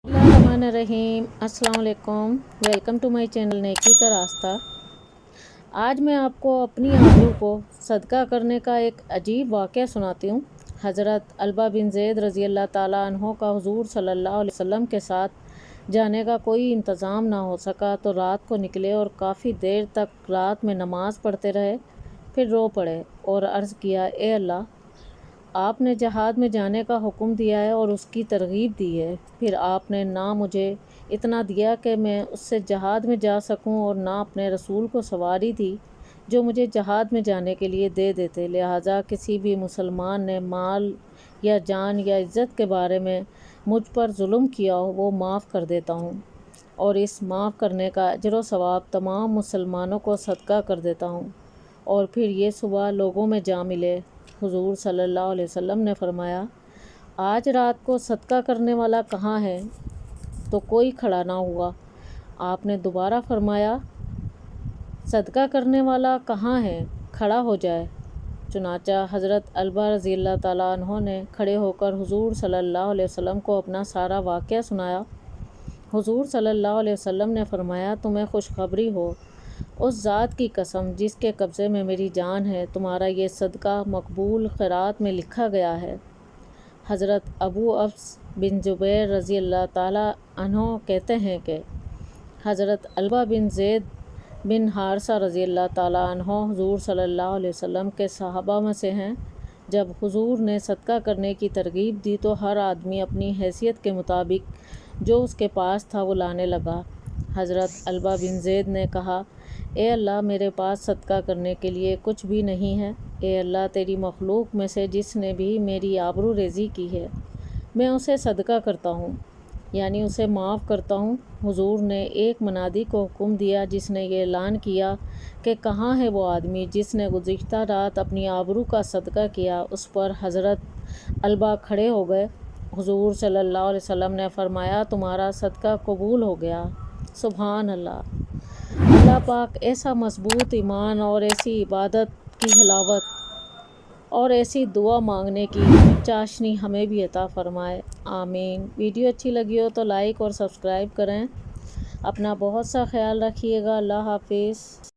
रहीम अस्सलाम वालेकुम। Welcome to my channel नेकी का रास्ता। आज मैं आपको अपनी आबरू को सदका करने का एक अजीब वाक़या सुनाती हूँ। हज़रत अल्बा बिन ज़ैद रज़ी अल्लाह ताला अन्हो का हुज़ूर सल्लल्लाहु अलैहि वसल्लम के साथ जाने का कोई इंतज़ाम ना हो सका तो रात को निकले और काफ़ी देर तक रात में नमाज़ पढ़ते रहे। फिर रो पड़े और अर्ज़ किया, ए अल्लाह, आपने जहाद में जाने का हुक्म दिया है और उसकी तरगीब दी है, फिर आपने ना मुझे इतना दिया कि मैं उससे जहाद में जा सकूं और ना अपने रसूल को सवारी दी जो मुझे जहाद में जाने के लिए दे देते। लिहाजा किसी भी मुसलमान ने माल या जान या इज़्ज़त के बारे में मुझ पर जुल्म किया हो वो माफ़ कर देता हूँ और इस माफ़ करने का अजर व सवाब तमाम मुसलमानों को सदका कर देता हूँ। और फिर ये सुबह लोगों में जा मिले। हुज़ूर सल्लल्लाहु अलैहि वसल्लम ने फरमाया, आज रात को सदका करने वाला कहाँ है? तो कोई खड़ा ना हुआ। आपने दोबारा फरमाया, सदका करने वाला कहाँ है? खड़ा हो जाए। चुनाचा हज़रत अल्बा रज़ी अल्लाह ताला अन्हो ने खड़े होकर हुज़ूर सल्लल्लाहु अलैहि वसल्लम को अपना सारा वाक़या सुनाया। हुज़ूर सल्लल्लाहु अलैहि वसल्लम ने फरमाया, तुम्हें खुशखबरी हो, उस ज़ात की कसम जिसके कब्ज़े में मेरी जान है, तुम्हारा ये सदका मकबूल क़िरात में लिखा गया है। हज़रत अबू अफ्स बिन जुबैर रज़ी अल्लाह ताला अन्हो कहते हैं कि हज़रत अल्बा बिन ज़ैद बिन हारसा रज़ी अल्लाह ताला अन्हो हुज़ूर सल्लल्लाहु अलैहि वसल्लम के सहाबा में से हैं। जब हुज़ूर ने सदका करने की तरगीब दी तो हर आदमी अपनी हैसियत के मुताबिक जो उसके पास था वो लाने लगा। हज़रत अल्बा बिन ज़ैद ने कहा, ए अल्लाह, मेरे पास सदका करने के लिए कुछ भी नहीं है। ए अल्लाह, तेरी मखलूक में से जिसने भी मेरी आबरू रेज़ी की है मैं उसे सदका करता हूँ, यानी उसे माफ़ करता हूँ। हुज़ूर ने एक मुनादी को हुक्म दिया जिसने ये ऐलान किया कि कहाँ है वो आदमी जिसने गुज़िश्ता रात अपनी आबरू का सदका किया। उस पर हज़रत अल्बा खड़े हो गए। हुज़ूर सल्लल्लाहु अलैहि वसल्लम ने फरमाया, तुम्हारा सदका कबूल हो गया। सुभान अल्लाह। अल्लाह पाक ऐसा मजबूत ईमान और ऐसी इबादत की हलावत और ऐसी दुआ मांगने की चाशनी हमें भी अता फ़रमाए। आमीन। वीडियो अच्छी लगी हो तो लाइक और सब्सक्राइब करें। अपना बहुत सा ख्याल रखिएगा। अल्लाह हाफिज़।